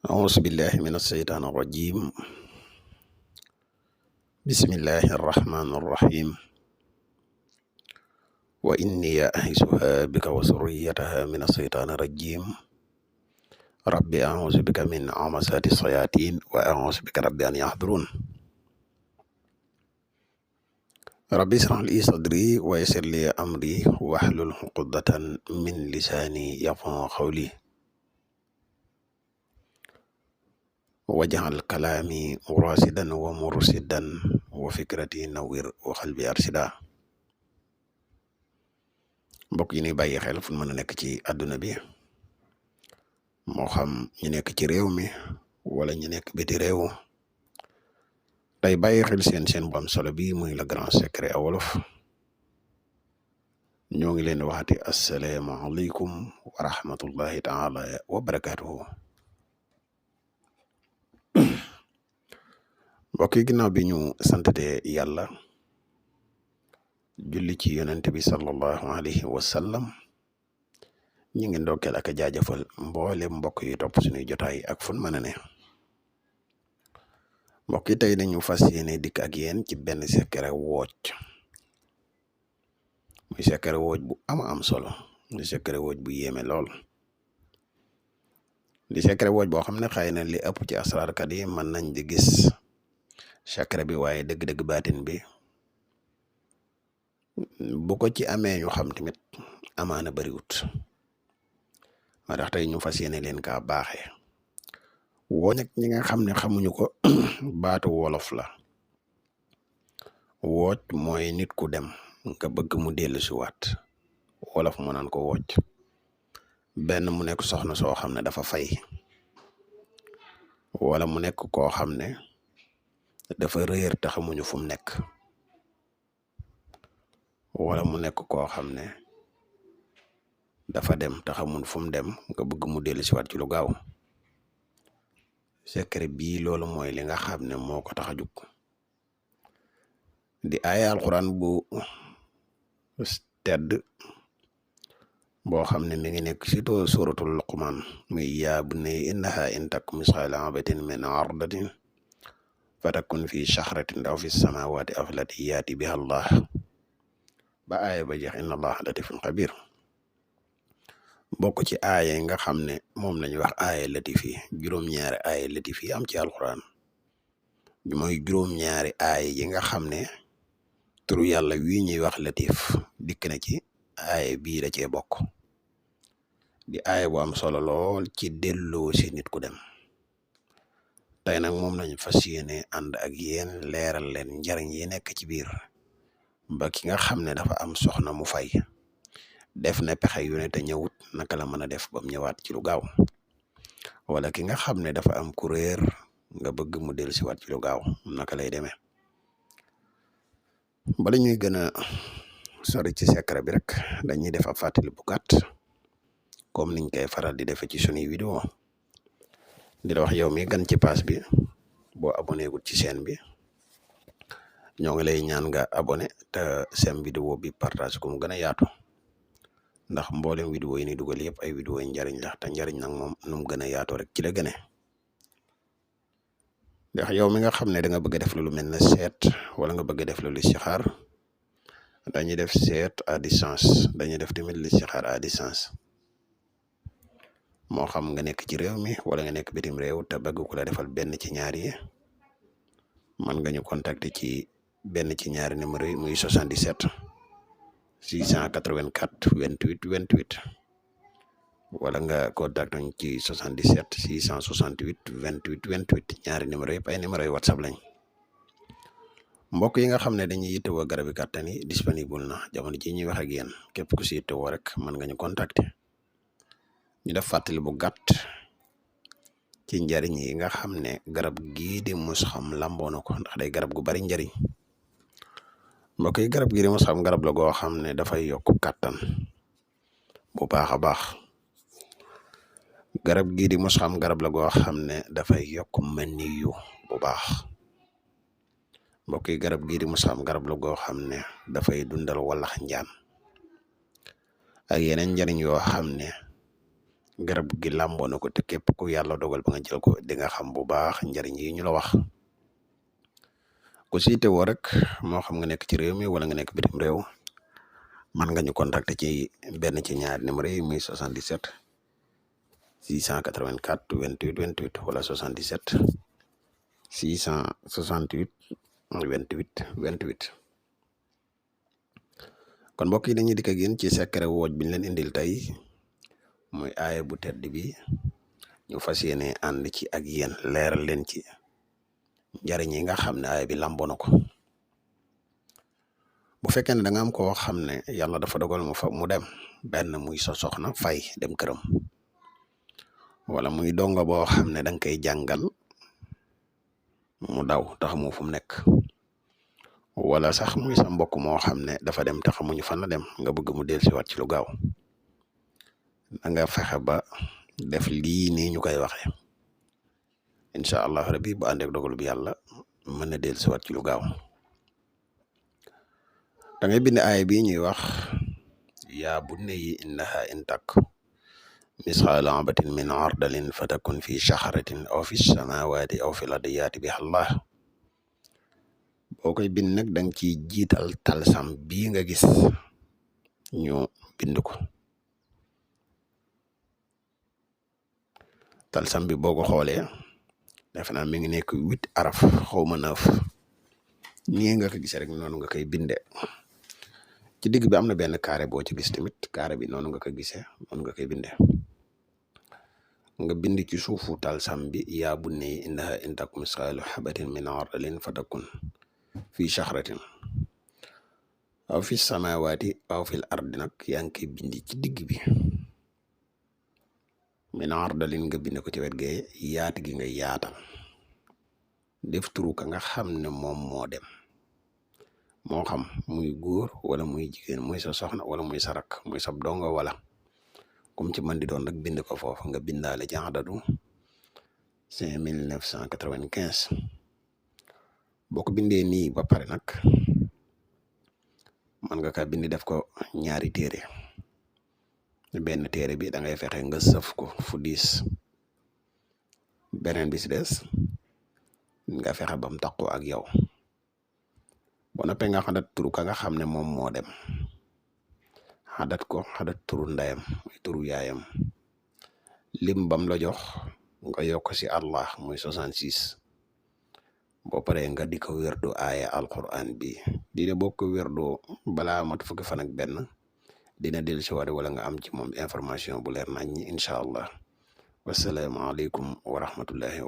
أعوذ بالله من الشيطان الرجيم. بسم الله الرحمن الرحيم. وإني أعيذها بك وذريتها من الشيطان الرجيم. ربي أعوذ بك من همزات الشياطين وأعوذ بك ربي أن يحضرون. ربي اشرح لي صدري ويسر لي أمري واحلل عقدة من لساني يفقهوا قولي واجعل كلامي راشدا ومرشدا وفكرتي نوير وقلبي أرشدا. mbokk yi ni bàyyi xel fu mën a nekk ci àdduna bi moo xam ñu nekk ci réew mi wala ñu nekk biti réew tey bàyyi xel seen bu am solo bi muy le grand secret à wolof ñoo ngi leen waxati asalaamaaleykum wa rahmatullahi taala wa barakatuhu. mbokk yi ginnaaw bi ñu santate yàlla julli ci yonent bi sallallahu alayhi wa sallam ñu ngi ndokkeel ak a jaajëfal mboole mbokk yi topp suñuy jotaay ak fun mën a ne. mbokk yi tey dañu fas yéene dikk ak yéen ci benn secret wocc muy secret wocc bu am solo muy secret wocc bu yéeme lool di secret wocc boo xam ne xëy na li ëpp ci asraarkat yi mën nañ di gis secret bi waaye dëgg-dëgg baatin bi bu ko ci amee ñu xam tamit amaana bariwut moo tax tey ñu fas yéene leen kaa baaxee woo nag ñi nga xam ne xamuñu ko baatu wolof la. wooc mooy nit ku dem nga bëgg mu dellu si waat wolof mu naan ko wooc. benn mu nekk soxna soo xam ne dafa fay wala mu nekk koo xam ne dafa réer te xamuñu fu mu nekk wala mu nekk koo xam ne dafa dem te xamuñ fu mu dem nga bëgg mu dellu si waat ci lu gaaw. secret bii loolu mooy li nga xam ne moo ko tax a jug di aaya alquran bu tedd boo xam ne mi ngi nekk ci suratul luqman muy yaa bunayya innahaa in taku misqaala habatin min ardatin fatakun fi shahratin aw fi samawati aflati yaati biha allah ba aaya ba jeex inna allah latifun xabir. bokk ci aaya yi nga xam ne moom lañuy wax aaya latif yi juróom-ñaari aaya latif yi am ci alquran mooy juróom-ñaari aaya yi nga xam ne turu yàlla wii ñuy wax latif dikk na ci aaya bii da cee bokk di aaya bu am solo lool ci delloo si nit ku dem. tey nag moom lañu fas yéene ànd ak yéen leeral leen njariñ yi nekk ci biir ba ki nga xam ne dafa am soxna mu fay def na pexe yu ne te ñëwut naka la mën a def bam ñëwaat ci lu gaaw wala ki nga xam ne dafa am kuréer nga bëgg mu dellu si waat ci lu gaaw naka lay demee. bala ñuy gën a sori ci secret bi rek dañuy def ab fàttali bu gàtt comme niñ koy faral di defee ci sunuy vidéo di la wax yow mi gan ci page bi boo abonné gut ci chaîne bi ñoo ngi lay ñaan nga abonné te seen vidéo bi partage ko mu gën a yaatu ndax mboolem vidéo yi ni dugal yëpp ay vidéo yi njariñ la te njariñ nag moom nu mu gën a yaatoo rek ci la gëne. ndax yow mi nga xam ne da nga bëgg a def lu mel ne seet wala nga bëgg a def lu listixaar dañuy def seet à distance dañuy def tamit listixaar à distance moo xam nga nekk ci réew mi wala nga nekk bitim réew te bëgg ku la defal benn ci ñaar yi man nga ñu contacter ci benn ci ñaari numéro yi muy 77 684 28 28 wala nga contacter ñu ci 77 668 28 28 ñaari numéro yëpp ay numéro yi whatsapp lañ. mbokk yi nga xam ne dañuy yittewoo garabi kàttan yi disponible na jamono ji ñuy wax ak yéen képp ku si yittewoo rek mën nga ñu contacter ñu def fàttali bu gàtt ci njariñ yi nga xam ne garab gii di musxam lamboo na ko ndax day garab gu bari njariñ. mbokk yi garab gii di musxam garab la goo xam ne dafay yokk kàttan bu baax a baax. garab gii di musxam garab la goo xam ne dafay yokk maniyu bu baax. mbokk yi garab gii di musxam garab la goo xam ne dafay dundal wallax njaan ak yeneen njariñ yoo xam ne garab gi làmboo na ko te képp ku yàlla dogal ba nga jël ko di nga xam bu baax njariñ yi ñu la wax ku siite woo rek moo xam nga nekk ci réew mi wala nga nekk bitim réew man nga ñu contacter ci benn ci ñaari numéro yi muy 77 684 28 28 wala 77 668 28 28. kon mbokk yi dañuy dikk ak yéen ci secret wooj bi ñu leen indil tey muy aaya bu tedd bi ñu fas yéene ànd ci ak yéen leeral leen ci njariñ yi nga xam ne aaya bi làmboo na ko. bu fekkee ne da nga am koo xam ne yàlla dafa dogal mu dem benn muy sa soxna fay dem këram wala muy donga boo xam ne danga koy jàngal mu daw tax mu fu mu nekk wala sax muy sa mbokk moo xam ne dafa dem te xamuñu fan la dem nga bëgg mu dellusiwaat ci lu gaaw da nga fexe ba def lii nii ñu koy waxee incha allah rabbi bu àndeek dogal bi yàlla mën na dellusiwaat ci lu gaaw. da ngay bind aaya bi ñuy wax yaa bunayya innaha in tak misqaala habatin min ardalin fatakun fi shahratin aw fi samawati aw fi lardi yaati biha Allah. boo koy bind nag danga ciy jiital talsam bii nga gis ñu bind ko talsam bi boo ko xoolee defe naa mi ngi nekk 8 araf xawma 9 nii nga ko gisee rek noonu nga koy binde ci digg bi am na benn carré boo ci gis tamit carré bi noonu nga ko gisee noonu nga koy binde nga bind ci suufu talsam bi yaa bunayya innaha in taku misqaalu habatin min ardalin fatakun fi shahratin aw fi samawati aw fil ardi nag yaa ngi koy bindi ci digg bi min ardalin nga bind ko ci wet gee yaat gi nga yaatal def turu ka nga xam ne moom moo dem moo xam muy góor wala muy jigéen muy sa soxna wala muy sa rak muy sa dongo wala comme ci man di doon nag bind ko foofu nga bindaale ci adadu 5995 boo ko bindee nii ba pare nag man nga ka bind def ko ñaari téere benn téere bi da ngay fexe nga sëf ko fu diis beneen bi si des nga fexe ba mu taqoo ak yow boo noppee nga xadat turu ka nga xam ne moom moo dem xadat turu ndeyam muy turu yaayam lim bam la jox nga yokk si Allah muy 66 boo paree nga di ko wérdu aaya alquran bi dina boo ko wérdoo balaa mat fukki fan ak benn dina dellu si waat wala nga am ci moom information bu leer nañ ñi incha allah wasalaamaaleykum wa rahmatullahi